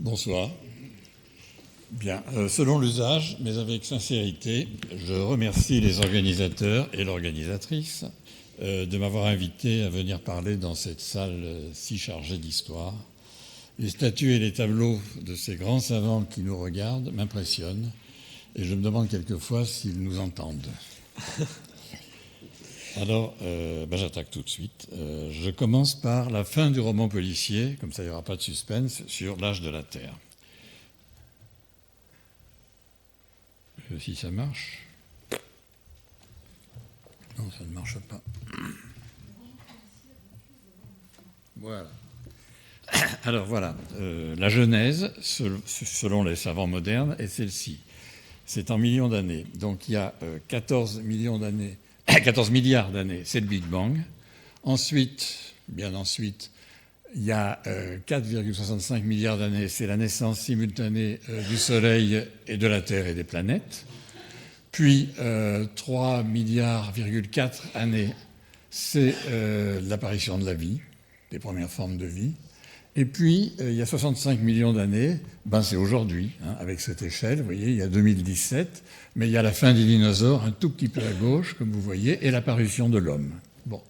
Bonsoir. Bien, selon l'usage, mais avec sincérité, je remercie les organisateurs et l'organisatrice de m'avoir invité à venir parler dans cette salle si chargée d'histoire. Les statues et les tableaux de ces grands savants qui nous regardent m'impressionnent et je me demande quelquefois s'ils nous entendent. Alors, j'attaque tout de suite. Je commence par la fin du roman policier, comme ça il n'y aura pas de suspense, sur l'âge de la Terre. Si ça marche. Non, ça ne marche pas. Voilà. Alors voilà, la Genèse, selon les savants modernes, est celle-ci. C'est en millions d'années. Donc il y a 14 milliards d'années, c'est le Big Bang. Ensuite, il y a 4,65 milliards d'années, c'est la naissance simultanée du Soleil et de la Terre et des planètes. Puis 3,4 milliards années, c'est l'apparition de la vie, des premières formes de vie. Et puis, il y a 65 millions d'années, c'est aujourd'hui, avec cette échelle, vous voyez, il y a 2017, mais il y a la fin des dinosaures, un tout petit peu à gauche, comme vous voyez, et l'apparition de l'homme. Bon.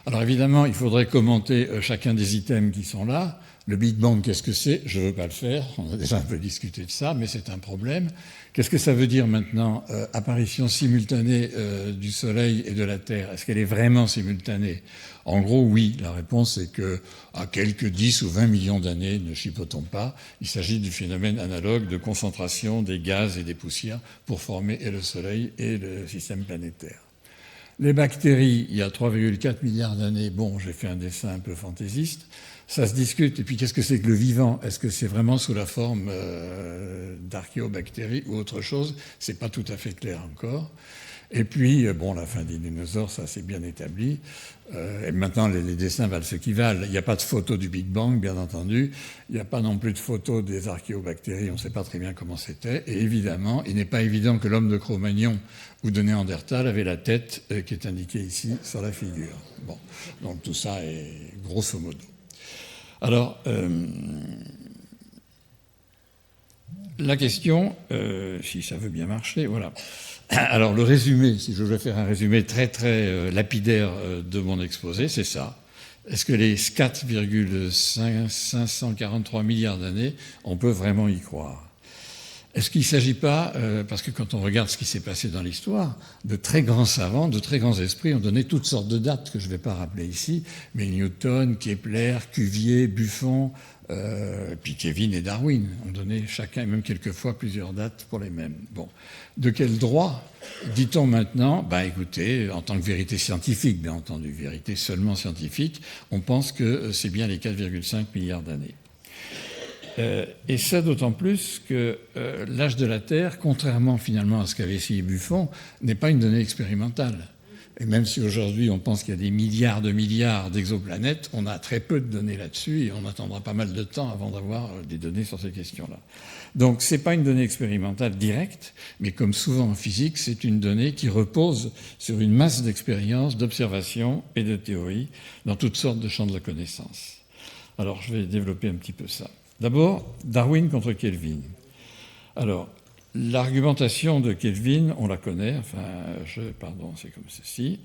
Alors évidemment, il faudrait commenter chacun des items qui sont là. Le Big Bang, qu'est-ce que c'est? Je ne veux pas le faire, on a déjà un peu discuté de ça, mais c'est un problème. Qu'est-ce que ça veut dire maintenant, apparition simultanée du Soleil et de la Terre? Est-ce qu'elle est vraiment simultanée? En gros, oui. La réponse est qu'à quelques 10 ou 20 millions d'années, ne chipotons pas, il s'agit du phénomène analogue de concentration des gaz et des poussières pour former et le Soleil et le système planétaire. Les bactéries, il y a 3,4 milliards d'années. Bon, j'ai fait un dessin un peu fantaisiste. Ça se discute. Et puis, qu'est-ce que c'est que le vivant? Est-ce que c'est vraiment sous la forme d'archéobactéries ou autre chose? C'est pas tout à fait clair encore. Et puis, la fin des dinosaures, ça c'est bien établi. Et maintenant, les dessins valent ce qu'ils valent. Il n'y a pas de photo du Big Bang, bien entendu. Il n'y a pas non plus de photo des archéobactéries. On ne sait pas très bien comment c'était. Et évidemment, il n'est pas évident que l'homme de Cro-Magnon ou de Néandertal avait la tête qui est indiquée ici sur la figure. Bon, donc tout ça est grosso modo. Alors, la question, si ça veut bien marcher, voilà. Alors, le résumé, si je veux faire un résumé très, très lapidaire de mon exposé, c'est ça. Est-ce que les 4,543 milliards d'années, on peut vraiment y croire? Est-ce qu'il ne s'agit pas, parce que quand on regarde ce qui s'est passé dans l'histoire, de très grands savants, de très grands esprits ont donné toutes sortes de dates que je ne vais pas rappeler ici, mais Newton, Kepler, Cuvier, Buffon, puis Kelvin et Darwin ont donné chacun, et même quelquefois, plusieurs dates pour les mêmes. Bon. De quel droit dit-on maintenant? Écoutez, en tant que vérité scientifique, bien entendu, vérité seulement scientifique, on pense que c'est bien les 4,5 milliards d'années. Et ça d'autant plus que l'âge de la Terre, contrairement finalement à ce qu'avait essayé Buffon, n'est pas une donnée expérimentale. Et même si aujourd'hui on pense qu'il y a des milliards de milliards d'exoplanètes, on a très peu de données là-dessus et on attendra pas mal de temps avant d'avoir des données sur ces questions-là. Donc ce n'est pas une donnée expérimentale directe, mais comme souvent en physique, c'est une donnée qui repose sur une masse d'expériences, d'observations et de théories dans toutes sortes de champs de la connaissance. Alors je vais développer un petit peu ça. D'abord, Darwin contre Kelvin. Alors, l'argumentation de Kelvin, on la connaît, c'est comme ceci.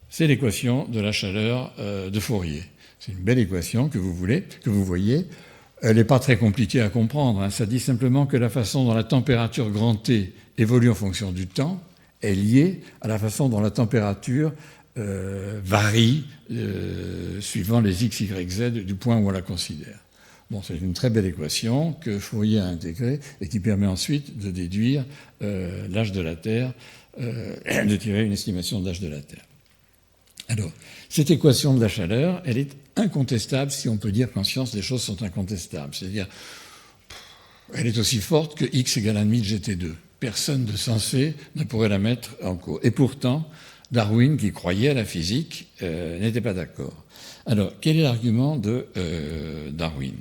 C'est l'équation de la chaleur de Fourier. C'est une belle équation que vous voyez. Elle n'est pas très compliquée à comprendre. Ça dit simplement que la façon dont la température grand T évolue en fonction du temps est liée à la façon dont la température varie suivant les x, y, z du point où on la considère. Bon, c'est une très belle équation que Fourier a intégrée et qui permet ensuite de déduire l'âge de la Terre, de tirer une estimation de l'âge de la Terre. Alors, cette équation de la chaleur, elle est incontestable, si on peut dire qu'en science, les choses sont incontestables. C'est-à-dire, elle est aussi forte que x égale 1,5 de GT2. Personne de sensé ne pourrait la mettre en cause. Et pourtant, Darwin, qui croyait à la physique, n'était pas d'accord. Alors, quel est l'argument de Darwin?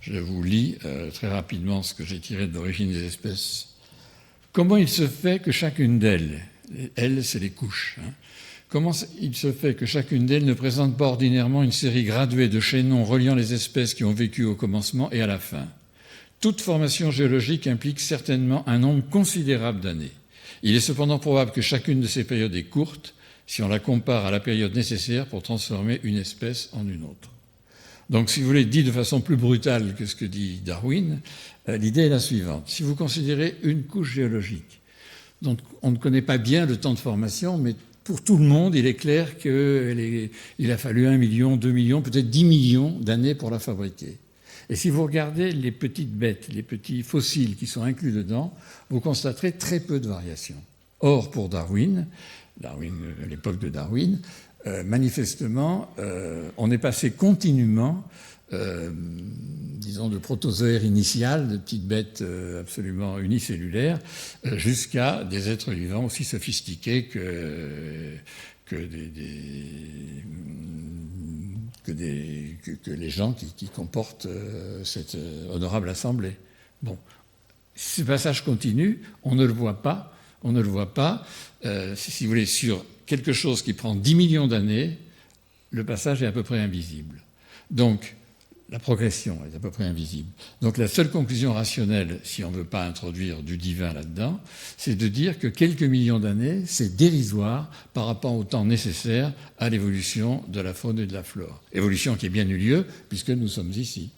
Je vous lis très rapidement ce que j'ai tiré de l'origine des espèces. Comment il se fait que chacune d'elles, elles, c'est les couches, comment il se fait que chacune d'elles ne présente pas ordinairement une série graduée de chaînons reliant les espèces qui ont vécu au commencement et à la fin? Toute formation géologique implique certainement un nombre considérable d'années. Il est cependant probable que chacune de ces périodes est courte si on la compare à la période nécessaire pour transformer une espèce en une autre. Donc, si vous voulez, dit de façon plus brutale que ce que dit Darwin, l'idée est la suivante. Si vous considérez une couche géologique, dont on ne connaît pas bien le temps de formation, mais pour tout le monde, il est clair qu'il a fallu 1 million, 2 millions, peut-être 10 millions d'années pour la fabriquer. Et si vous regardez les petites bêtes, les petits fossiles qui sont inclus dedans, vous constaterez très peu de variations. Or, pour Darwin, à l'époque de Darwin, manifestement, on est passé continuellement, disons, de protozoaire initial, de petites bêtes absolument unicellulaires, jusqu'à des êtres vivants aussi sophistiqués que les gens qui comportent cette honorable assemblée. Bon, ce passage continue, on ne le voit pas. Si vous voulez, sur quelque chose qui prend 10 millions d'années, le passage est à peu près invisible. Donc, la progression est à peu près invisible. Donc, la seule conclusion rationnelle, si on ne veut pas introduire du divin là-dedans, c'est de dire que quelques millions d'années, c'est dérisoire par rapport au temps nécessaire à l'évolution de la faune et de la flore. Évolution qui a bien eu lieu, puisque nous sommes ici.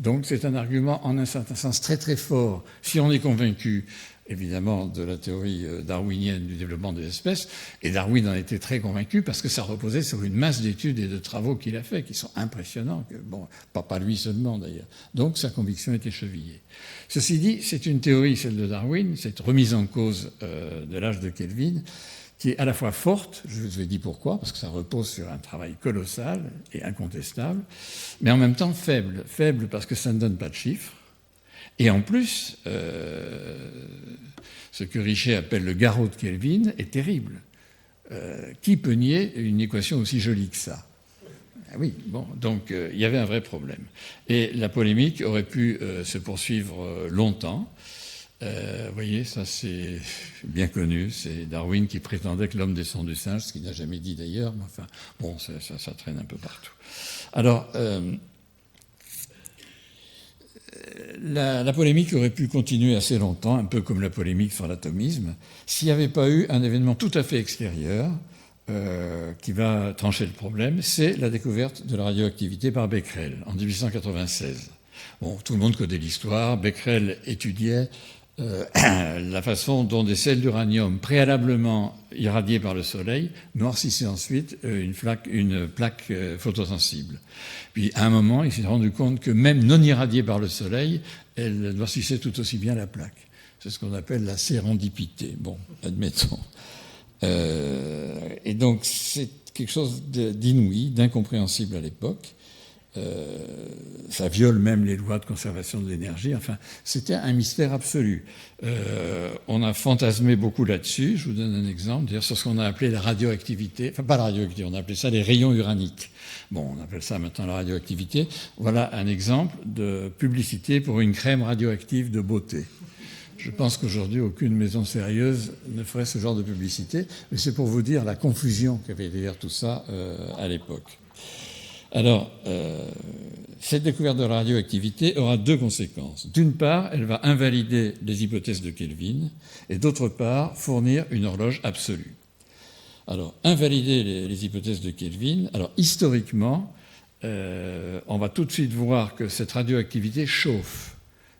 Donc, c'est un argument en un certain sens très très fort, si on est convaincu évidemment de la théorie darwinienne du développement des espèces, et Darwin en était très convaincu parce que ça reposait sur une masse d'études et de travaux qu'il a fait, qui sont impressionnants, pas lui seulement d'ailleurs. Donc sa conviction était chevillée. Ceci dit, c'est une théorie, celle de Darwin, cette remise en cause de l'âge de Kelvin, qui est à la fois forte, je vous ai dit pourquoi, parce que ça repose sur un travail colossal et incontestable, mais en même temps faible. Faible parce que ça ne donne pas de chiffres. Et en plus, ce que Richer appelle le garrot de Kelvin est terrible. Qui peut nier une équation aussi jolie que ça? Ah oui, bon, donc il y avait un vrai problème. Et la polémique aurait pu se poursuivre longtemps. Vous voyez, ça c'est bien connu, c'est Darwin qui prétendait que l'homme descend du singe, ce qu'il n'a jamais dit d'ailleurs, mais enfin, bon, ça traîne un peu partout. Alors, la polémique aurait pu continuer assez longtemps, un peu comme la polémique sur l'atomisme, s'il n'y avait pas eu un événement tout à fait extérieur qui va trancher le problème, c'est la découverte de la radioactivité par Becquerel en 1896. Bon, tout le monde connaît l'histoire. Becquerel étudiait la façon dont des sels d'uranium préalablement irradiées par le soleil noircissaient ensuite une plaque photosensible. Puis à un moment, il s'est rendu compte que même non irradiée par le soleil, elle noircissait tout aussi bien la plaque. C'est ce qu'on appelle la sérendipité. Bon, admettons. Et donc c'est quelque chose d'inouï, d'incompréhensible à l'époque. Ça viole même les lois de conservation de l'énergie. Enfin, c'était un mystère absolu. On a fantasmé beaucoup là-dessus. Je vous donne un exemple. D'ailleurs, sur ce qu'on a appelé la radioactivité. Enfin, pas la radioactivité, on a appelé ça les rayons uraniques. Bon, on appelle ça maintenant la radioactivité. Voilà un exemple de publicité pour une crème radioactive de beauté. Je pense qu'aujourd'hui, aucune maison sérieuse ne ferait ce genre de publicité. Mais c'est pour vous dire la confusion qu'il y avait derrière tout ça à l'époque. Alors, cette découverte de la radioactivité aura deux conséquences. D'une part, elle va invalider les hypothèses de Kelvin, et d'autre part, fournir une horloge absolue. Alors, invalider les hypothèses de Kelvin, alors historiquement, on va tout de suite voir que cette radioactivité chauffe.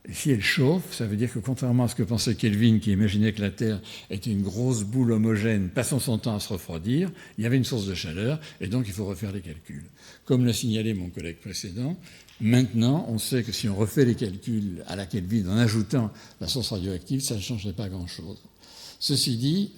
Et si elle chauffe, ça veut dire que contrairement à ce que pensait Kelvin, qui imaginait que la Terre était une grosse boule homogène passant son temps à se refroidir, il y avait une source de chaleur, et donc il faut refaire les calculs. Comme l'a signalé mon collègue précédent, maintenant, on sait que si on refait les calculs à la Kelvin en ajoutant la source radioactive, ça ne changerait pas grand-chose. Ceci dit,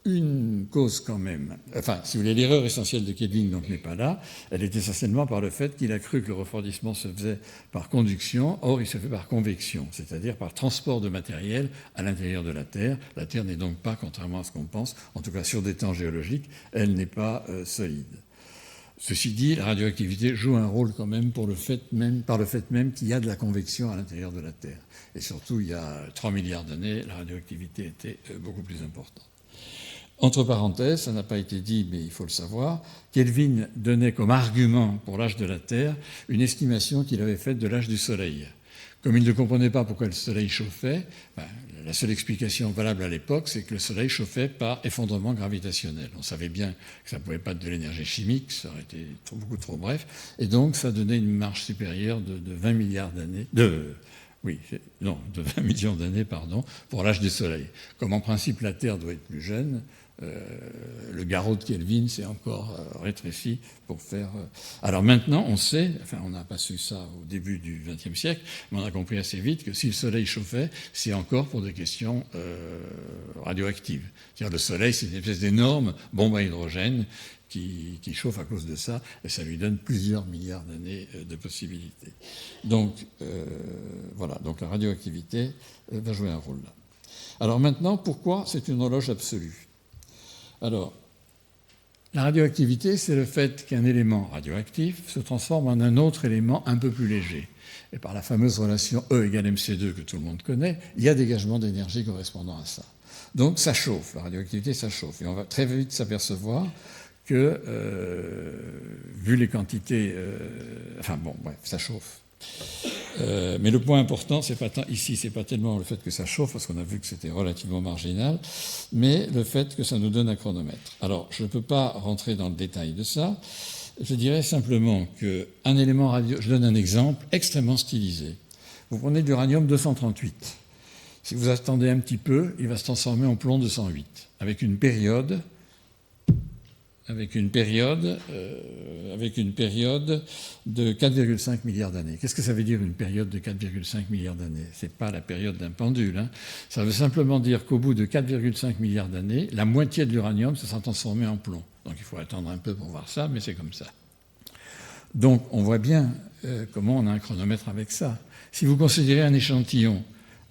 une cause quand même, enfin, si vous voulez, l'erreur essentielle de Kelvin donc n'est pas là, elle est essentiellement par le fait qu'il a cru que le refroidissement se faisait par conduction, or il se fait par convection, c'est-à-dire par transport de matériel à l'intérieur de la Terre. La Terre n'est donc pas, contrairement à ce qu'on pense, en tout cas sur des temps géologiques, elle n'est pas solide. Ceci dit, la radioactivité joue un rôle quand même par le fait même qu'il y a de la convection à l'intérieur de la Terre. Et surtout, il y a 3 milliards d'années, la radioactivité était beaucoup plus importante. Entre parenthèses, ça n'a pas été dit, mais il faut le savoir, Kelvin donnait comme argument pour l'âge de la Terre une estimation qu'il avait faite de l'âge du Soleil. Comme il ne comprenait pas pourquoi le Soleil chauffait, la seule explication valable à l'époque, c'est que le Soleil chauffait par effondrement gravitationnel. On savait bien que ça ne pouvait pas être de l'énergie chimique, ça aurait été beaucoup trop bref, et donc ça donnait une marge supérieure de 20 milliards d'années, de 20 millions d'années, pour l'âge du Soleil. Comme en principe la Terre doit être plus jeune, le garrot de Kelvin s'est encore rétréci pour faire... Alors maintenant, on sait, enfin on n'a pas su ça au début du XXe siècle, mais on a compris assez vite que si le Soleil chauffait, c'est encore pour des questions radioactives. C'est-à-dire le Soleil, c'est une espèce d'énorme bombe à hydrogène qui chauffe à cause de ça, et ça lui donne plusieurs milliards d'années de possibilités. Donc voilà, donc la radioactivité va jouer un rôle là. Alors maintenant, pourquoi c'est une horloge absolue ? Alors, la radioactivité, c'est le fait qu'un élément radioactif se transforme en un autre élément un peu plus léger. Et par la fameuse relation E égale MC2 que tout le monde connaît, il y a dégagement d'énergie correspondant à ça. Donc ça chauffe, la radioactivité, ça chauffe. Et on va très vite s'apercevoir que, vu les quantités... ça chauffe. Mais le point important, ici, c'est pas tellement le fait que ça chauffe, parce qu'on a vu que c'était relativement marginal, mais le fait que ça nous donne un chronomètre. Alors, je ne peux pas rentrer dans le détail de ça. Je dirais simplement qu'un élément radio... Je donne un exemple extrêmement stylisé. Vous prenez de l'uranium-238. Si vous attendez un petit peu, il va se transformer en plomb-208, avec une période de 4,5 milliards d'années. Qu'est-ce que ça veut dire une période de 4,5 milliards d'années ? Ce n'est pas la période d'un pendule. Hein. Ça veut simplement dire qu'au bout de 4,5 milliards d'années, la moitié de l'uranium se sera transformée en plomb. Donc il faut attendre un peu pour voir ça, mais c'est comme ça. Donc on voit bien comment on a un chronomètre avec ça. Si vous considérez un échantillon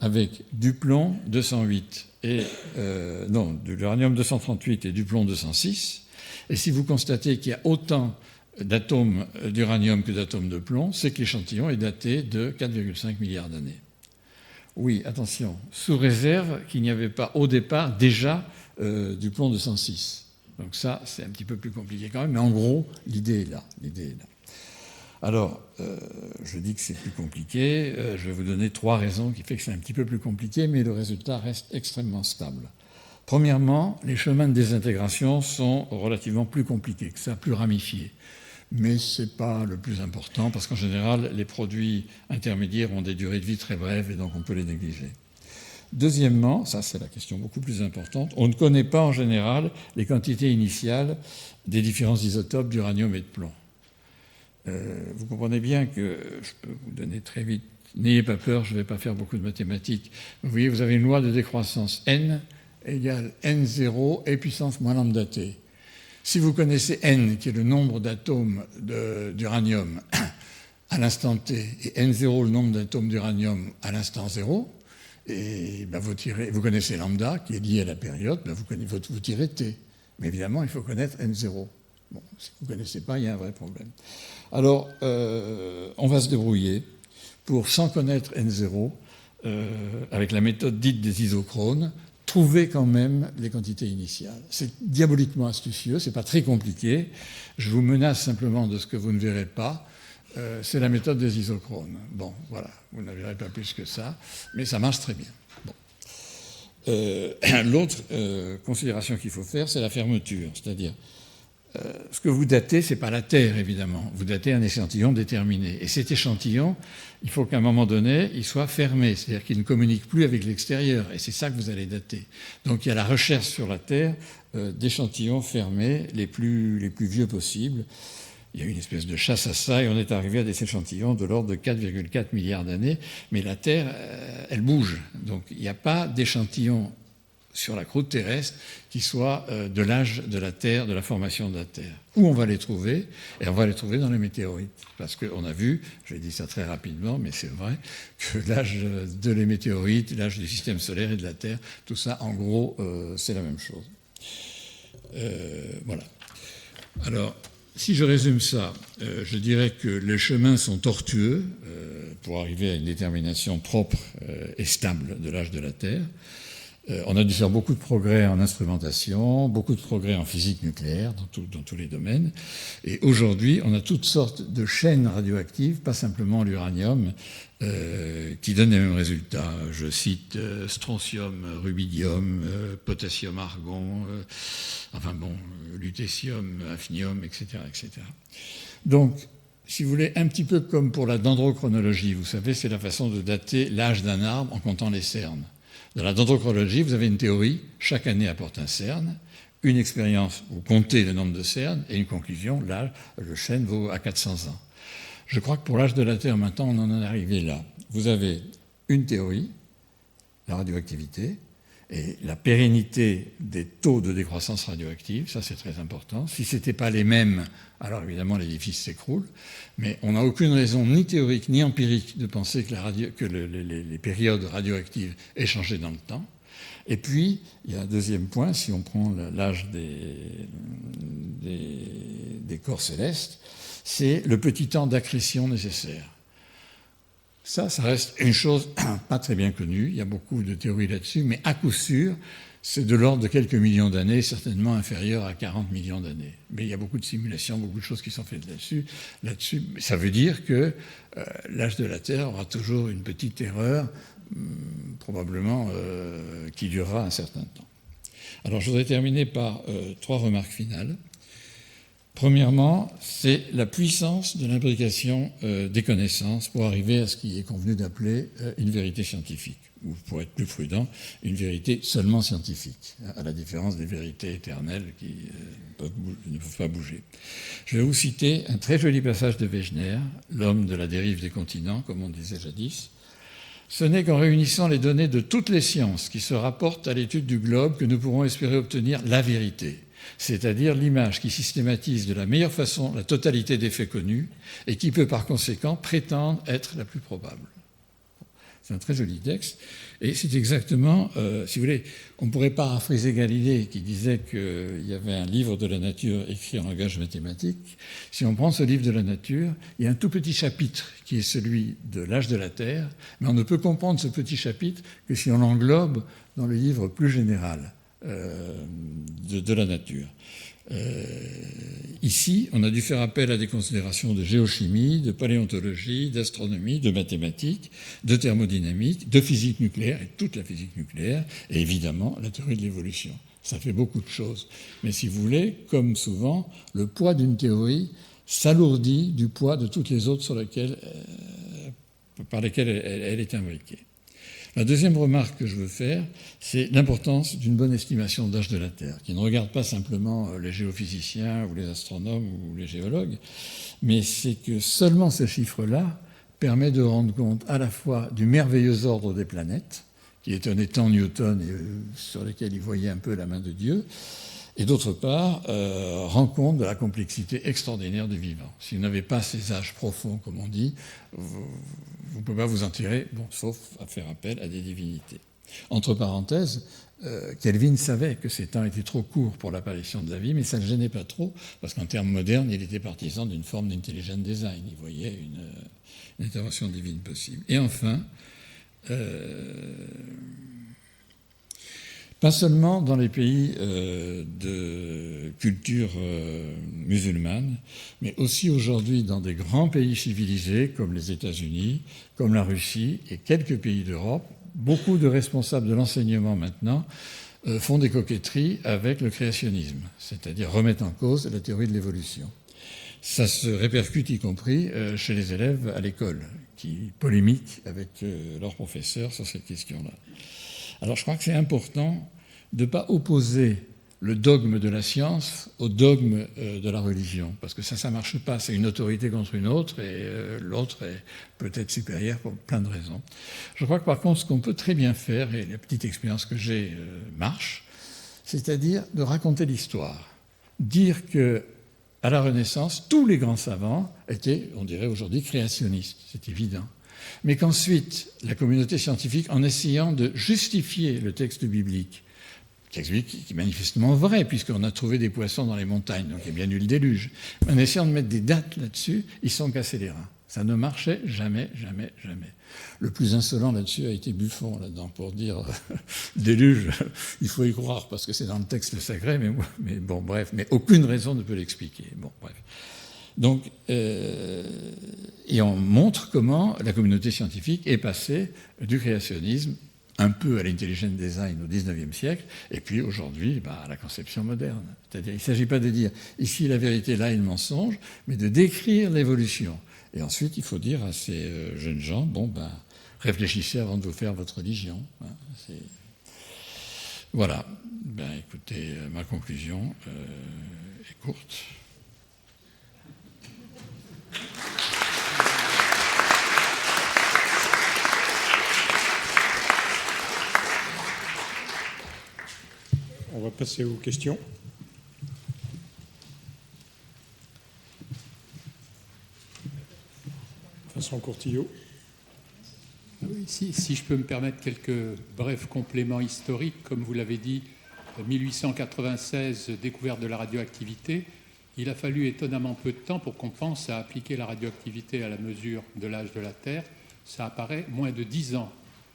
avec du plomb 208 de l'uranium 238 et du plomb 206, et si vous constatez qu'il y a autant d'atomes d'uranium que d'atomes de plomb, c'est que l'échantillon est daté de 4,5 milliards d'années. Oui, attention, sous réserve qu'il n'y avait pas au départ déjà du plomb 206. Donc ça, c'est un petit peu plus compliqué quand même, mais en gros, l'idée est là. Alors, je dis que c'est plus compliqué. Je vais vous donner 3 raisons qui font que c'est un petit peu plus compliqué, mais le résultat reste extrêmement stable. Premièrement, les chemins de désintégration sont relativement plus compliqués que ça, plus ramifiés. Mais ce n'est pas le plus important, parce qu'en général, les produits intermédiaires ont des durées de vie très brèves, et donc on peut les négliger. Deuxièmement, ça c'est la question beaucoup plus importante, on ne connaît pas en général les quantités initiales des différents isotopes d'uranium et de plomb. Vous comprenez bien que, je peux vous donner très vite, n'ayez pas peur, je ne vais pas faire beaucoup de mathématiques. Vous voyez, vous avez une loi de décroissance n égale n0 et puissance moins lambda t. Si vous connaissez n, qui est le nombre d'atomes d'uranium à l'instant t, et n0, le nombre d'atomes d'uranium à l'instant 0, et vous connaissez lambda, qui est lié à la période, vous tirez t. Mais évidemment, il faut connaître n0. Bon, si vous ne connaissez pas, il y a un vrai problème. Alors, on va se débrouiller pour, sans connaître n0, avec la méthode dite des isochrones, trouver quand même les quantités initiales. C'est diaboliquement astucieux, c'est pas très compliqué. Je vous menace simplement de ce que vous ne verrez pas. C'est la méthode des isochrones. Bon, voilà, vous ne verrez pas plus que ça, mais ça marche très bien. Bon. L'autre considération qu'il faut faire, c'est la fermeture, c'est-à-dire ce que vous datez, ce n'est pas la Terre, évidemment. Vous datez un échantillon déterminé. Et cet échantillon, il faut qu'à un moment donné, il soit fermé, c'est-à-dire qu'il ne communique plus avec l'extérieur. Et c'est ça que vous allez dater. Donc il y a la recherche sur la Terre d'échantillons fermés les plus vieux possibles. Il y a eu une espèce de chasse à ça, et on est arrivé à des échantillons de l'ordre de 4,4 milliards d'années. Mais la Terre, elle bouge. Donc il n'y a pas d'échantillon sur la croûte terrestre qui soit de l'âge de la Terre, de la formation de la Terre. Où on va les trouver ? Et on va les trouver dans les météorites. Parce qu'on a vu, je dit ça très rapidement, mais c'est vrai, que l'âge de les météorites, l'âge du système solaire et de la Terre, tout ça, en gros, c'est la même chose. Voilà. Alors, si je résume ça, je dirais que les chemins sont tortueux pour arriver à une détermination propre et stable de l'âge de la Terre. On a dû faire beaucoup de progrès en instrumentation, beaucoup de progrès en physique nucléaire, dans tous les domaines. Et aujourd'hui, on a toutes sortes de chaînes radioactives, pas simplement l'uranium, qui donnent les mêmes résultats. Je cite strontium, rubidium, potassium, argon, lutécium, hafnium, etc., etc. Donc, si vous voulez, un petit peu comme pour la dendrochronologie, vous savez, c'est la façon de dater l'âge d'un arbre en comptant les cernes. Dans la dendrochronologie, vous avez une théorie, chaque année apporte un cerne, une expérience, vous comptez le nombre de cernes, et une conclusion, là, le chêne vaut à 400 ans. Je crois que pour l'âge de la Terre, maintenant, on en est arrivé là. Vous avez une théorie, la radioactivité, et la pérennité des taux de décroissance radioactive, ça c'est très important. Si ce n'étaient pas les mêmes, alors évidemment l'édifice s'écroule, mais on n'a aucune raison ni théorique ni empirique de penser que les périodes radioactives aient changé dans le temps. Et puis, il y a un deuxième point, si on prend l'âge des corps célestes, c'est le petit temps d'accrétion nécessaire. Ça reste une chose pas très bien connue. Il y a beaucoup de théories là-dessus, mais à coup sûr, c'est de l'ordre de quelques millions d'années, certainement inférieur à 40 millions d'années. Mais il y a beaucoup de simulations, beaucoup de choses qui sont faites là-dessus. Ça veut dire que l'âge de la Terre aura toujours une petite erreur, probablement, qui durera un certain temps. Alors, je voudrais terminer par 3 remarques finales. Premièrement, c'est la puissance de l'imbrication des connaissances pour arriver à ce qui est convenu d'appeler une vérité scientifique, ou pour être plus prudent, une vérité seulement scientifique, à la différence des vérités éternelles qui ne peuvent pas bouger. Je vais vous citer un très joli passage de Wegener, l'homme de la dérive des continents, comme on disait jadis. Ce n'est qu'en réunissant les données de toutes les sciences qui se rapportent à l'étude du globe que nous pourrons espérer obtenir la vérité, c'est-à-dire l'image qui systématise de la meilleure façon la totalité des faits connus et qui peut par conséquent prétendre être la plus probable. C'est un très joli texte, et c'est exactement, si vous voulez, on pourrait paraphraser Galilée qui disait qu'il y avait un livre de la nature écrit en langage mathématique. Si on prend ce livre de la nature, il y a un tout petit chapitre qui est celui de l'âge de la Terre, mais on ne peut comprendre ce petit chapitre que si on l'englobe dans le livre plus général de la nature. Ici, on a dû faire appel à des considérations de géochimie, de paléontologie, d'astronomie, de mathématiques, de thermodynamique, de physique nucléaire, et toute la physique nucléaire, et évidemment la théorie de l'évolution. Ça fait beaucoup de choses. Mais si vous voulez, comme souvent, le poids d'une théorie s'alourdit du poids de toutes les autres par lesquelles elle est imbriquée. La deuxième remarque que je veux faire, c'est l'importance d'une bonne estimation d'âge de la Terre, qui ne regarde pas simplement les géophysiciens ou les astronomes ou les géologues, mais c'est que seulement ce chiffre-là permet de rendre compte à la fois du merveilleux ordre des planètes, qui étonnait tant Newton et sur lesquels il voyait un peu la main de Dieu, et d'autre part, rend compte de la complexité extraordinaire du vivant. Si vous n'avez pas ces âges profonds, comme on dit, vous ne pouvez pas vous en tirer, sauf à faire appel à des divinités. Entre parenthèses, Kelvin savait que ces temps étaient trop courts pour l'apparition de la vie, mais ça ne le gênait pas trop, parce qu'en termes modernes, il était partisan d'une forme d'intelligent design. Il voyait une intervention divine possible. Et enfin, pas seulement dans les pays de culture musulmane, mais aussi aujourd'hui dans des grands pays civilisés comme les États-Unis, comme la Russie et quelques pays d'Europe. Beaucoup de responsables de l'enseignement maintenant font des coquetteries avec le créationnisme, c'est-à-dire remettent en cause la théorie de l'évolution. Ça se répercute y compris chez les élèves à l'école, qui polémiquent avec leurs professeurs sur cette question-là. Alors je crois que c'est important de ne pas opposer le dogme de la science au dogme de la religion, parce que ça ne marche pas, c'est une autorité contre une autre, et l'autre est peut-être supérieure pour plein de raisons. Je crois que par contre, ce qu'on peut très bien faire, et la petite expérience que j'ai marche, c'est-à-dire de raconter l'histoire. Dire que à la Renaissance, tous les grands savants étaient, on dirait aujourd'hui, créationnistes, c'est évident. Mais qu'ensuite, la communauté scientifique, en essayant de justifier le texte biblique qui est manifestement vrai, puisqu'on a trouvé des poissons dans les montagnes, donc il y a bien eu le déluge, en essayant de mettre des dates là-dessus, ils sont cassés les reins. Ça ne marchait jamais, jamais, jamais. Le plus insolent là-dessus a été Buffon, là-dedans, pour dire déluge, il faut y croire, parce que c'est dans le texte sacré, mais bon, bref, mais aucune raison ne peut l'expliquer. Bon, bref. Donc, et on montre comment la communauté scientifique est passée du créationnisme un peu à l'intelligent design au XIXe siècle, et puis aujourd'hui à la conception moderne. C'est-à-dire, il ne s'agit pas de dire ici la vérité, là le mensonge, mais de décrire l'évolution. Et ensuite, il faut dire à ces jeunes gens, réfléchissez avant de vous faire votre religion. Voilà. Écoutez, ma conclusion est courte. On va passer aux questions. Vincent Courtillot. Oui, si je peux me permettre quelques brefs compléments historiques, comme vous l'avez dit, 1896, découverte de la radioactivité. Il a fallu étonnamment peu de temps pour qu'on pense à appliquer la radioactivité à la mesure de l'âge de la Terre. Ça apparaît moins de 10 ans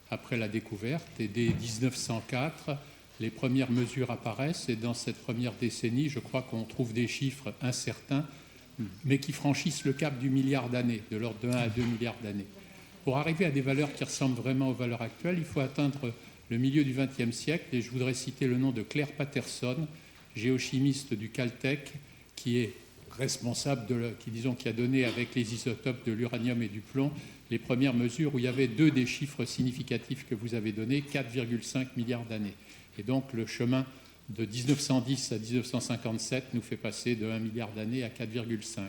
après la découverte. Et dès 1904, les premières mesures apparaissent. Et dans cette première décennie, je crois qu'on trouve des chiffres incertains, mais qui franchissent le cap du milliard d'années, de l'ordre de 1 à 2 milliards d'années. Pour arriver à des valeurs qui ressemblent vraiment aux valeurs actuelles, il faut atteindre le milieu du XXe siècle. Et je voudrais citer le nom de Claire Patterson, géochimiste du Caltech, qui est responsable qui a donné avec les isotopes de l'uranium et du plomb les premières mesures où il y avait 2 des chiffres significatifs que vous avez donnés, 4,5 milliards d'années. Et donc le chemin de 1910 à 1957 nous fait passer de 1 milliard d'années à 4,5.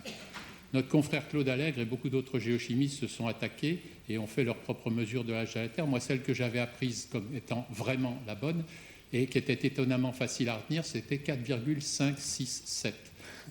Notre confrère Claude Allègre et beaucoup d'autres géochimistes se sont attaqués et ont fait leurs propres mesures de l'âge de la Terre. Moi, celle que j'avais apprise comme étant vraiment la bonne et qui était étonnamment facile à retenir, c'était 4,567.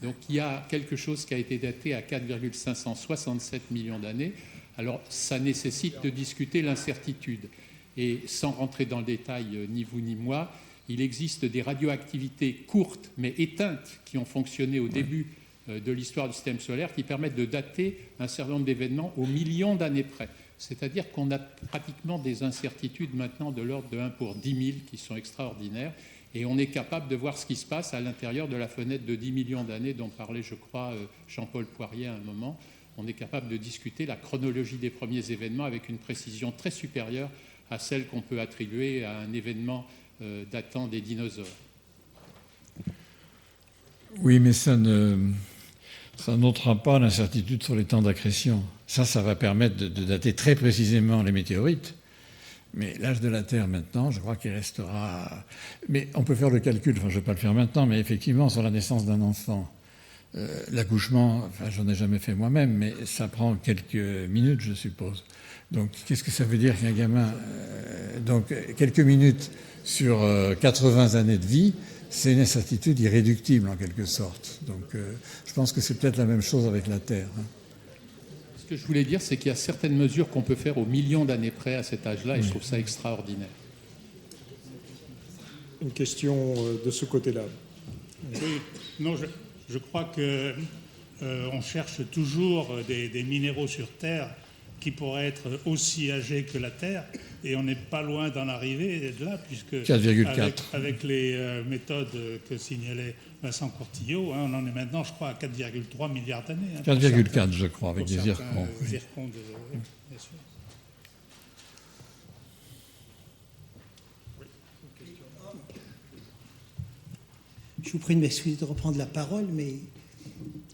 Donc il y a quelque chose qui a été daté à 4,567 millions d'années. Alors ça nécessite de discuter l'incertitude. Et sans rentrer dans le détail, ni vous ni moi, il existe des radioactivités courtes mais éteintes qui ont fonctionné au début de l'histoire du système solaire qui permettent de dater un certain nombre d'événements aux millions d'années près. C'est-à-dire qu'on a pratiquement des incertitudes maintenant de l'ordre de 1 pour 10 000 qui sont extraordinaires. Et on est capable de voir ce qui se passe à l'intérieur de la fenêtre de 10 millions d'années dont parlait, je crois, Jean-Paul Poirier à un moment. On est capable de discuter la chronologie des premiers événements avec une précision très supérieure à celle qu'on peut attribuer à un événement datant des dinosaures. Oui, mais ça n'ôtera pas l'incertitude sur les temps d'accrétion. Ça va permettre de dater très précisément les météorites. Mais l'âge de la Terre, maintenant, je crois qu'il restera... Mais on peut faire le calcul, je ne vais pas le faire maintenant, mais effectivement, sur la naissance d'un enfant, l'accouchement, j'en ai jamais fait moi-même, mais ça prend quelques minutes, je suppose. Donc, qu'est-ce que ça veut dire qu'un gamin... donc, quelques minutes sur 80 années de vie, c'est une incertitude irréductible, en quelque sorte. Donc, je pense que c'est peut-être la même chose avec la Terre. Ce que je voulais dire, c'est qu'il y a certaines mesures qu'on peut faire aux millions d'années près à cet âge-là, et je trouve ça extraordinaire. Une question de ce côté-là. Oui, non, je crois qu'on cherche toujours des minéraux sur Terre qui pourraient être aussi âgés que la Terre, et on n'est pas loin d'en arriver là, puisque 4,4. Avec les méthodes que signalait Vincent Courtillot, on en est maintenant, je crois, à 4,3 milliards d'années. 4,4, je crois, avec des zircons. Zircons bien sûr. Je vous prie de m'excuser de reprendre la parole, mais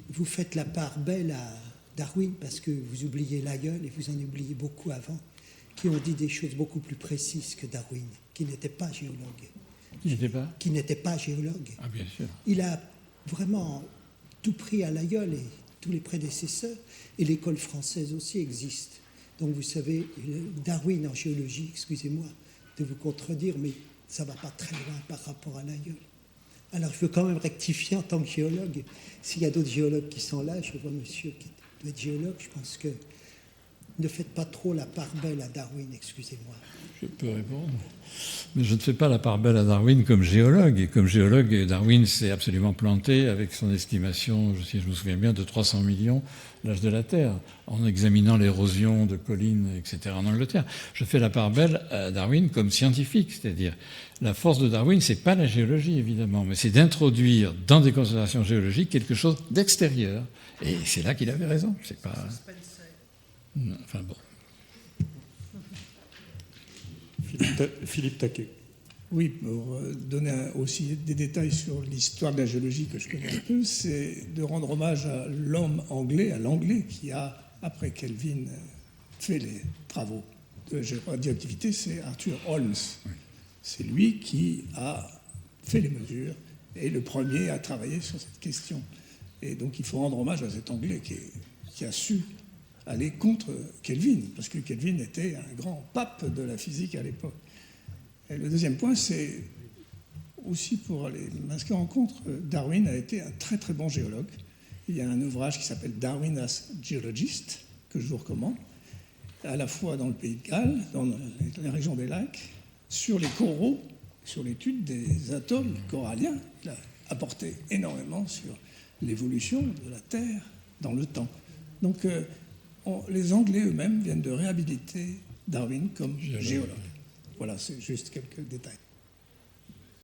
vous faites la part belle à Darwin parce que vous oubliez Lyell et vous en oubliez beaucoup avant, qui ont dit des choses beaucoup plus précises que Darwin, qui n'était pas géologue. Qui n'était pas géologue. Ah, bien sûr. Il a vraiment tout pris à Lyell et tous les prédécesseurs, et l'école française aussi existe. Donc vous savez, Darwin en géologie, excusez-moi de vous contredire, mais ça ne va pas très loin par rapport à Lyell. Alors je veux quand même rectifier en tant que géologue. S'il y a d'autres géologues qui sont là, je vois monsieur qui doit être géologue, je pense que Ne faites pas trop la part belle à Darwin, excusez-moi. Je peux répondre. Mais je ne fais pas la part belle à Darwin comme géologue. Et comme géologue, Darwin s'est absolument planté avec son estimation, si je me souviens bien, de 300 millions l'âge de la Terre, en examinant l'érosion de collines, etc. en Angleterre. Je fais la part belle à Darwin comme scientifique, c'est-à-dire la force de Darwin, c'est pas la géologie évidemment, mais c'est d'introduire dans des considérations géologiques quelque chose d'extérieur. Et c'est là qu'il avait raison. C'est pas. Non, enfin bon. Philippe Taquet. Oui, pour donner aussi des détails sur l'histoire de la géologie que je connais un peu, c'est de rendre hommage à l'homme anglais, à l'anglais qui a, après Kelvin, fait les travaux de radioactivité, c'est Arthur Holmes. C'est lui qui a fait les mesures et le premier à travailler sur cette question. Et donc il faut rendre hommage à cet anglais qui a su aller contre Kelvin, parce que Kelvin était un grand pape de la physique à l'époque. Et le deuxième point, c'est aussi pour m'inscrire en contre, Darwin a été un très très bon géologue. Il y a un ouvrage qui s'appelle Darwin as Geologist, que je vous recommande, à la fois dans le pays de Galles, dans la région des lacs, sur les coraux, sur l'étude des atolls coralliens. Il a apporté énormément sur l'évolution de la Terre dans le temps. Donc les Anglais eux-mêmes viennent de réhabiliter Darwin comme géologue. Voilà, c'est juste quelques détails.